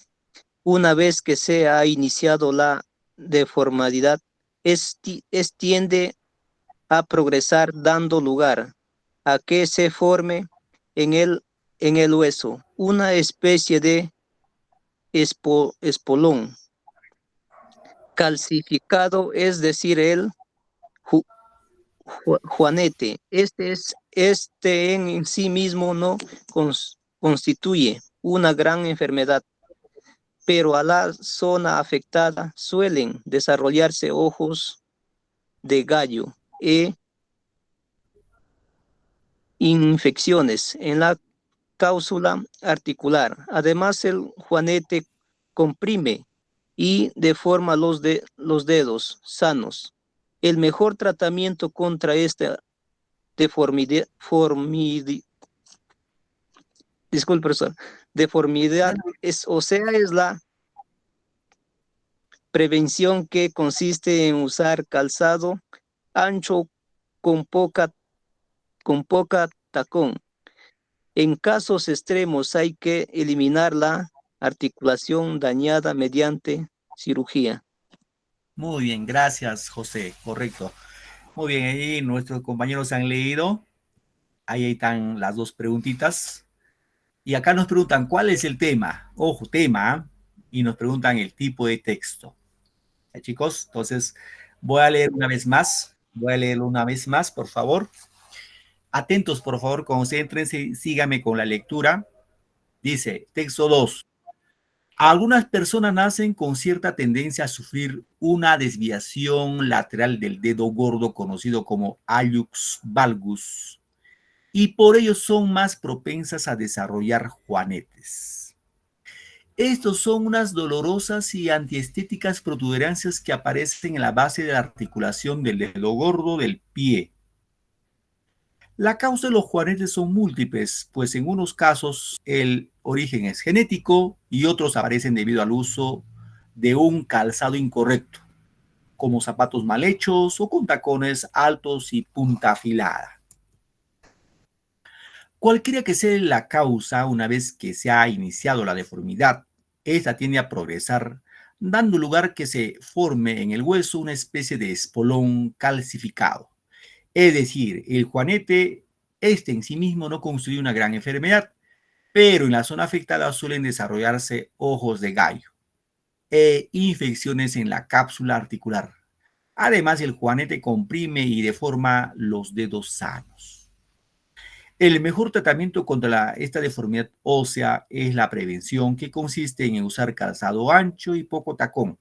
una vez que se ha iniciado la deformidad, tiende a progresar dando lugar a que se forme en el hueso una especie de espolón calcificado, es decir, el juanete. Este en sí mismo no constituye una gran enfermedad, pero a la zona afectada suelen desarrollarse ojos de gallo e infecciones en la cápsula articular. Además, el juanete comprime y deforma los dedos sanos. El mejor tratamiento contra esta deformidad es la prevención, que consiste en usar calzado ancho con poca tacón, En casos extremos hay que eliminar la articulación dañada mediante cirugía. Muy bien, gracias, José. Correcto. Muy bien, ahí nuestros compañeros han leído. Ahí están las dos preguntitas. Y acá nos preguntan, ¿cuál es el tema? Ojo, tema. Y nos preguntan el tipo de texto. ¿Ya, chicos? Entonces, voy a leer una vez más. Voy a leerlo una vez más, por favor. Atentos, por favor, concéntrense, síganme con la lectura. Dice, texto 2. Algunas personas nacen con cierta tendencia a sufrir una desviación lateral del dedo gordo conocido como hallux valgus y por ello son más propensas a desarrollar juanetes. Estos son unas dolorosas y antiestéticas protuberancias que aparecen en la base de la articulación del dedo gordo del pie. La causa de los juanetes son múltiples, pues en unos casos el origen es genético y otros aparecen debido al uso de un calzado incorrecto, como zapatos mal hechos o con tacones altos y punta afilada. Cualquiera que sea la causa, una vez que se ha iniciado la deformidad, esta tiende a progresar, dando lugar que se forme en el hueso una especie de espolón calcificado. Es decir, el juanete, en sí mismo no constituye una gran enfermedad, pero en la zona afectada suelen desarrollarse ojos de gallo e infecciones en la cápsula articular. Además, el juanete comprime y deforma los dedos sanos. El mejor tratamiento contra esta deformidad ósea es la prevención, que consiste en usar calzado ancho y poco tacón.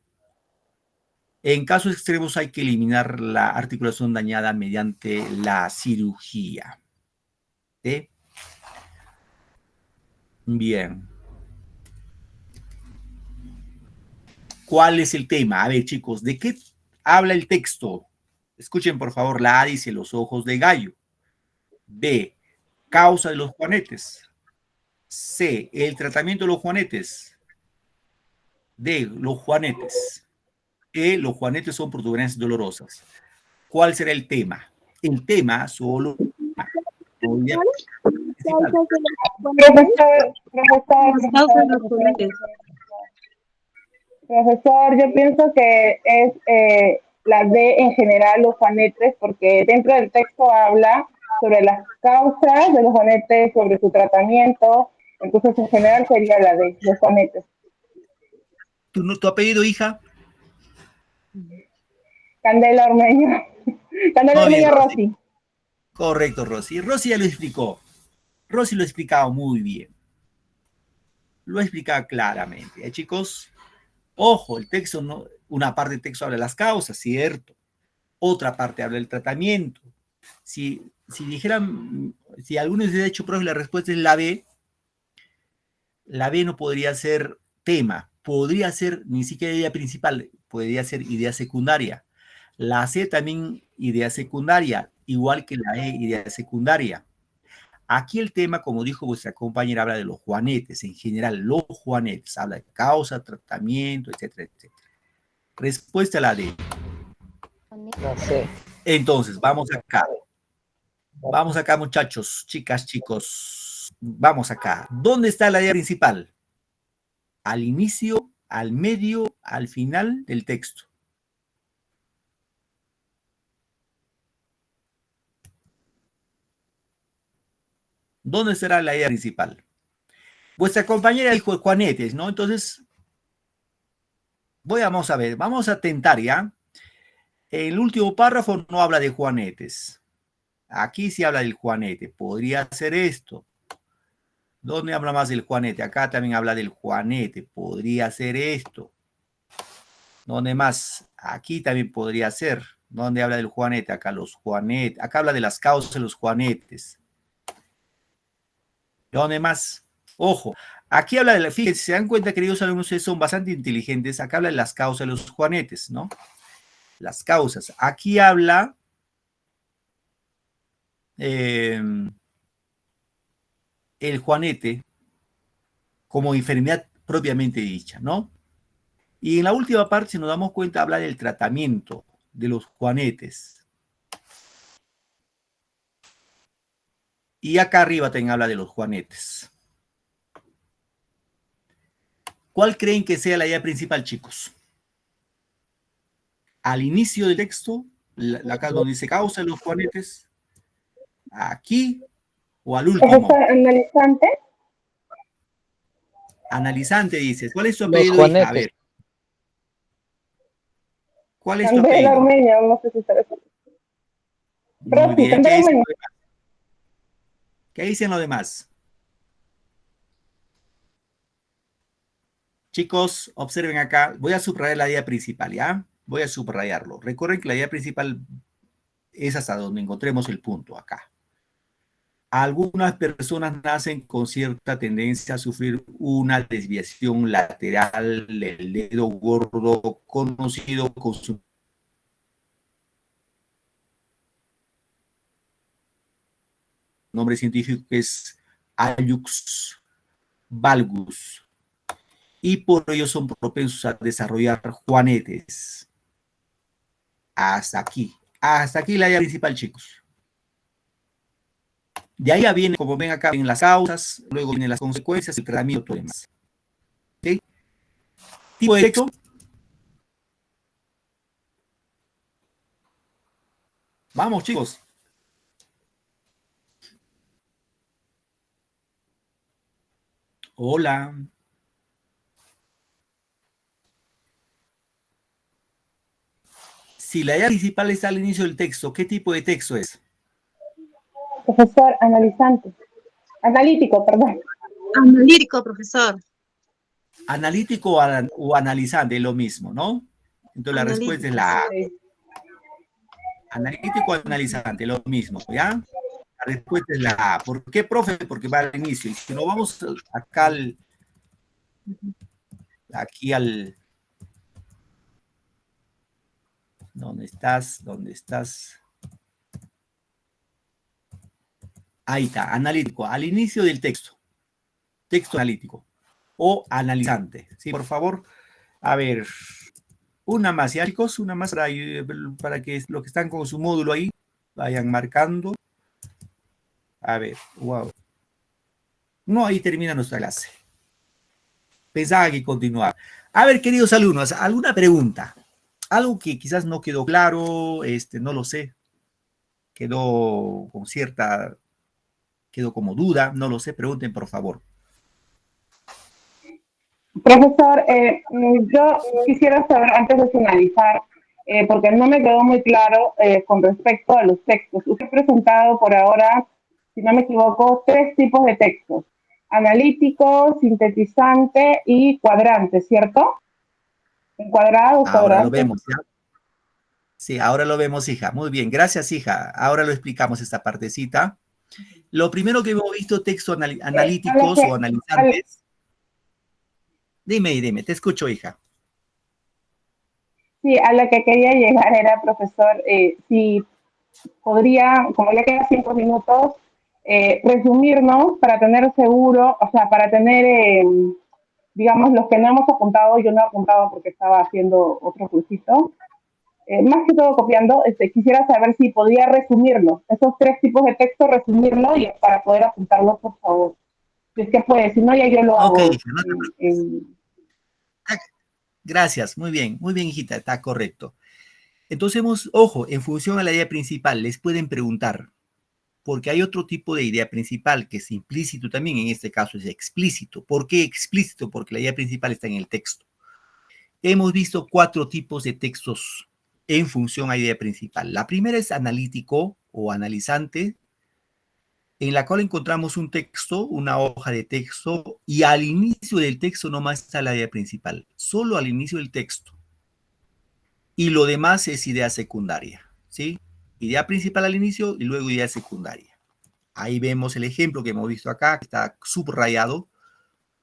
En casos extremos hay que eliminar la articulación dañada mediante la cirugía. ¿Sí? Bien. ¿Cuál es el tema? A ver, chicos, ¿de qué habla el texto? Escuchen, por favor, la A dice los ojos de gallo. B, causa de los juanetes. C, el tratamiento de los juanetes. D, los juanetes. Los juanetes son protuberancias dolorosas. ¿Cuál será el tema? El tema solo... Profesor, yo pienso que es la D en general, los juanetes, porque dentro del texto habla sobre las causas de los juanetes, sobre su tratamiento, entonces en general sería la D, los juanetes. ¿Tu apellido, hija? Candela Ormeño. Candela Ormeño Rossi. Correcto, Rosy. Rosy ya lo explicó. Rosy lo ha explicado muy bien. Lo ha explicado claramente. Chicos, ojo, el texto, no, una parte del texto habla de las causas, cierto. Otra parte habla del tratamiento. Si dijeran, si algunos de hecho, profe, la respuesta es la B no podría ser tema. Podría ser ni siquiera idea principal, podría ser idea secundaria. La C también idea secundaria, igual que la E idea secundaria. Aquí el tema, como dijo vuestra compañera, habla de los juanetes, en general, los juanetes, habla de causa, tratamiento, etcétera, etcétera. Respuesta a la D. No sé. Entonces, vamos acá. Vamos acá, muchachos, chicas, chicos. Vamos acá. ¿Dónde está la idea principal? Al inicio, al medio, al final del texto. ¿Dónde será la idea principal? Vuestra compañera dijo juanetes, ¿no? Entonces, vamos a ver, vamos a tentar, ¿ya? El último párrafo no habla de juanetes. Aquí sí habla del juanete. Podría ser esto. ¿Dónde habla más del juanete? Acá también habla del juanete. Podría ser esto. ¿Dónde más? Aquí también podría ser. ¿Dónde habla del juanete? Acá los juanetes. Acá habla de las causas de los juanetes. ¿Dónde más? Ojo, aquí habla de la... Fíjense, se dan cuenta, queridos alumnos, ustedes son bastante inteligentes. Acá habla de las causas de los juanetes, ¿no? Las causas. Aquí habla... el juanete como enfermedad propiamente dicha, ¿no? Y en la última parte, si nos damos cuenta, habla del tratamiento de los juanetes. Y acá arriba también habla de los juanetes. ¿Cuál creen que sea la idea principal, chicos? Al inicio del texto, acá donde dice causa de los juanetes, aquí o al último. Profesor, analizante. Analizante dices. ¿Cuál es tu Los apellido, hija? A ver. juanetes. ¿Cuál es tu Candela apellido? Ormeño, no sé si sabes. Muy bien. Candela ¿Qué dicen Ormeño. los demás? ¿Qué dicen los demás? Chicos, observen acá. Voy a subrayar la idea principal, ¿ya? Voy a subrayarlo. Recuerden que la idea principal es hasta donde encontremos el punto, acá. Algunas personas nacen con cierta tendencia a sufrir una desviación lateral del dedo gordo, conocido con su nombre científico, que es hallux valgus. Y por ello son propensos a desarrollar juanetes. Hasta aquí. Hasta aquí la idea principal, chicos. De ahí ya viene, como ven acá, en las causas, luego vienen las consecuencias, el tratamiento y todo demás. ¿Okay? Tipo de texto. Vamos, chicos. Hola. Si la idea principal está al inicio del texto, ¿qué tipo de texto es? Profesor, analizante. Analítico, perdón. Analítico, profesor. Analítico o analizante, es lo mismo, ¿no? Entonces la respuesta es la A. Analítico o analizante, lo mismo, ¿ya? La respuesta es la A. ¿Por qué, profe? Porque va al inicio. Y si no vamos acá al... ¿Dónde estás? ¿Dónde estás? Ahí está, analítico, al inicio del texto. Texto analítico o analizante. Sí, por favor. A ver, una más, ¿ya, chicos? Una más para que los que están con su módulo ahí vayan marcando. A ver, wow. No, ahí termina nuestra clase. Pensaba que continuaba. A ver, queridos alumnos, ¿alguna pregunta? Algo que quizás no quedó claro, no lo sé. Quedó con cierta... Quedó como duda, no lo sé, pregunten por favor. Profesor, yo quisiera saber antes de finalizar, porque no me quedó muy claro con respecto a los textos. Usted ha presentado por ahora, si no me equivoco, 3 tipos de textos. Analítico, sintetizante y cuadrante, ¿cierto? Encuadrado, ahora cuadrante. Lo vemos, ¿ya? Sí, ahora lo vemos, hija. Muy bien, gracias, hija. Ahora lo explicamos esta partecita. Lo primero que hemos visto, textos analíticos o analizantes. Dime, te escucho, hija. Sí, a lo que quería llegar era, profesor, si podría, como ya quedan 5 minutos, resumirnos para tener seguro, o sea, para tener, digamos, los que no hemos apuntado, yo no he apuntado porque estaba haciendo otro cursito, más que todo copiando, quisiera saber si podía resumirlo, esos 3 tipos de texto, resumirlo y para poder apuntarlo, por favor. Si es que puede, si no, ya yo lo hago. Ok, hija, no te preocupes. Gracias, muy bien, hijita, está correcto. Entonces, ojo, en función a la idea principal, les pueden preguntar, porque hay otro tipo de idea principal que es implícito también, en este caso es explícito. ¿Por qué explícito? Porque la idea principal está en el texto. Hemos visto 4 tipos de textos en función a idea principal. La primera es analítico o analizante, en la cual encontramos un texto, una hoja de texto, y al inicio del texto nomás está la idea principal, solo al inicio del texto. Y lo demás es idea secundaria, ¿sí? Idea principal al inicio y luego idea secundaria. Ahí vemos el ejemplo que hemos visto acá, que está subrayado.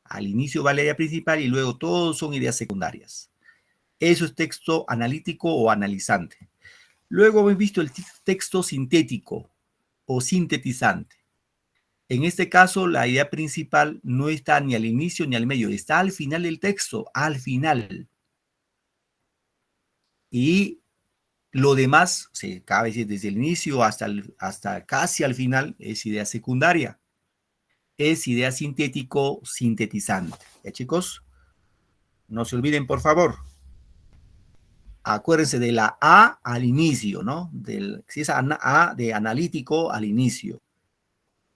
Al inicio va la idea principal y luego todos son ideas secundarias. Eso es texto analítico o analizante. Luego hemos visto el texto sintético o sintetizante. En este caso, la idea principal no está ni al inicio ni al medio, está al final del texto, al final. Y Lo demás, se cabe decir desde el inicio hasta casi al final, es idea secundaria. Es idea sintético-sintetizante. ¿Ya, chicos? No se olviden, por favor. Acuérdense de la A al inicio, ¿no? Si es A de analítico al inicio.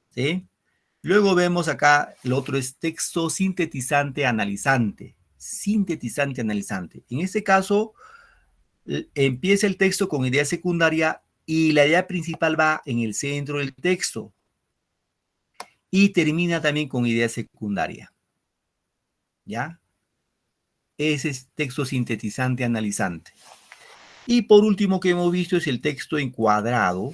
¿Sí? Luego vemos acá, el otro es texto sintetizante analizante. Sintetizante analizante. En este caso, empieza el texto con idea secundaria y la idea principal va en el centro del texto. Y termina también con idea secundaria. ¿Ya? Ese es texto sintetizante analizante. Y por último que hemos visto es el texto encuadrado.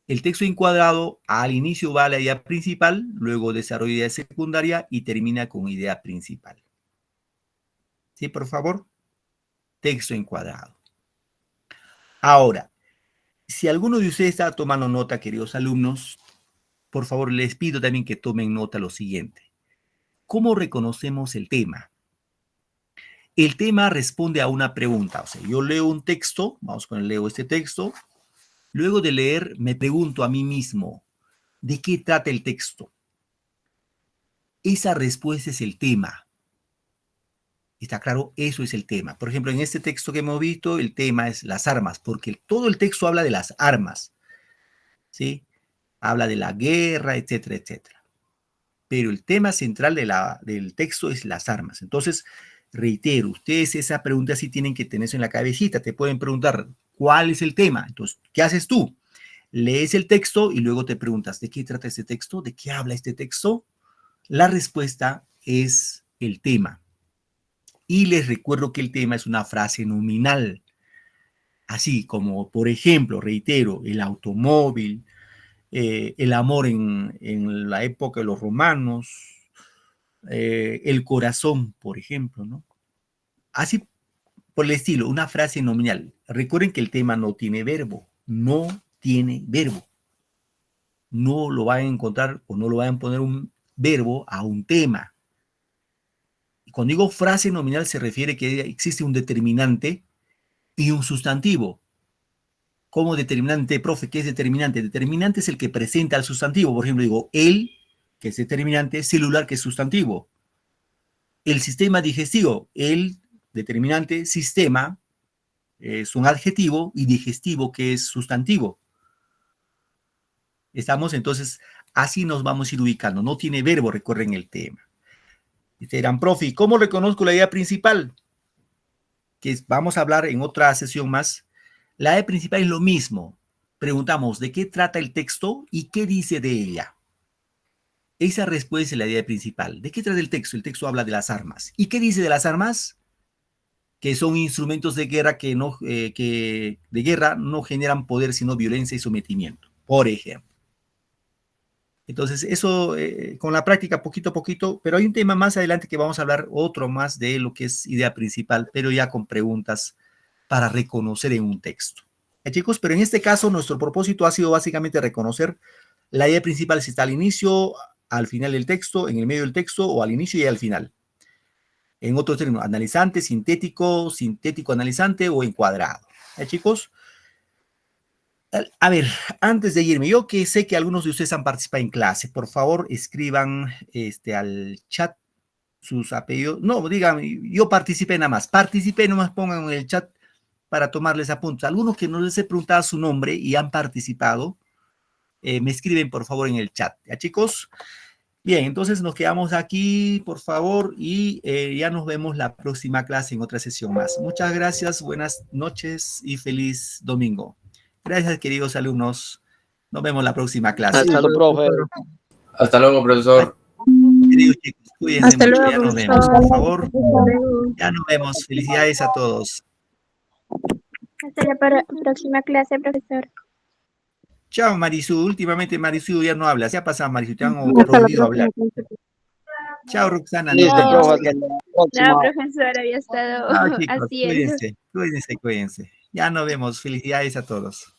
El texto encuadrado al inicio va a la idea principal, luego desarrolla idea secundaria y termina con idea principal. ¿Sí, por favor? Texto encuadrado. Ahora, si alguno de ustedes está tomando nota, queridos alumnos, por favor les pido también que tomen nota lo siguiente. ¿Cómo reconocemos el tema? El tema responde a una pregunta. O sea, yo leo un texto, vamos con el leo este texto. Luego de leer, me pregunto a mí mismo, ¿de qué trata el texto? Esa respuesta es el tema. ¿Está claro? Eso es el tema. Por ejemplo, en este texto que hemos visto, el tema es las armas, porque todo el texto habla de las armas. ¿Sí? Habla de la guerra, etcétera, etcétera. Pero el tema central del texto es las armas. Entonces, reitero, ustedes esa pregunta sí tienen que tener eso en la cabecita. Te pueden preguntar, ¿cuál es el tema? Entonces, ¿qué haces tú? Lees el texto y luego te preguntas, ¿de qué trata este texto? ¿De qué habla este texto? La respuesta es el tema. Y les recuerdo que el tema es una frase nominal. Así como, por ejemplo, reitero, el automóvil, el amor en la época de los romanos, el corazón, por ejemplo, ¿no? Así por el estilo, una frase nominal. Recuerden que el tema no tiene verbo, no tiene verbo. No lo van a encontrar o no lo van a poner un verbo a un tema. Y cuando digo frase nominal se refiere que existe un determinante y un sustantivo. ¿Cómo determinante, profe? ¿Qué es determinante? Determinante es el que presenta al sustantivo. Por ejemplo, digo el, que es determinante, celular, que es sustantivo. El sistema digestivo, el determinante, sistema, es un adjetivo, y digestivo, que es sustantivo. Estamos, entonces, así nos vamos a ir ubicando. No tiene verbo, recuerden el tema. Y te dirán, profe, ¿cómo reconozco la idea principal? Que vamos a hablar en otra sesión más. La idea principal es lo mismo. Preguntamos, ¿de qué trata el texto y qué dice de ella? Esa respuesta es la idea principal. ¿De qué trata el texto? El texto habla de las armas. ¿Y qué dice de las armas? Que son instrumentos de guerra que de guerra no generan poder, sino violencia y sometimiento, por ejemplo. Entonces, eso con la práctica, poquito a poquito, pero hay un tema más adelante que vamos a hablar, otro más de lo que es idea principal, pero ya con preguntas para reconocer en un texto. Chicos, pero en este caso, nuestro propósito ha sido básicamente reconocer la idea principal si está al inicio, al final del texto, en el medio del texto, o al inicio y al final. En otros términos, analizante, sintético, sintético analizante o encuadrado. Chicos, a ver, antes de irme, yo que sé que algunos de ustedes han participado en clase, por favor escriban al chat sus apellidos. No, digan, yo participé nada más. Participé nomás, pongan en el chat para tomarles apuntes. Algunos que no les he preguntado su nombre y han participado, me escriben por favor en el chat. ¿Ya, chicos? Bien, entonces nos quedamos aquí, por favor, y ya nos vemos la próxima clase en otra sesión más. Muchas gracias, buenas noches y feliz domingo. Gracias, queridos alumnos. Nos vemos la próxima clase. Hasta luego, profe. Hasta luego, profesor. Queridos chicos, cuídense Hasta mucho. luego, Ya nos profesor. vemos, por favor. Hasta luego. Ya nos vemos. Felicidades a todos. Hasta la próxima clase, profesor. Chao, Marisú. Últimamente Marisú ya no habla. ¿Se ha pasado, Marisú? Te han Hasta la prohibido próxima hablar. clase. Chao, Roxana. Listo, Nos vemos. profe. No, profesor, había estado Chao, chicos. haciendo. Cuídense. Ya nos vemos. Felicidades a todos.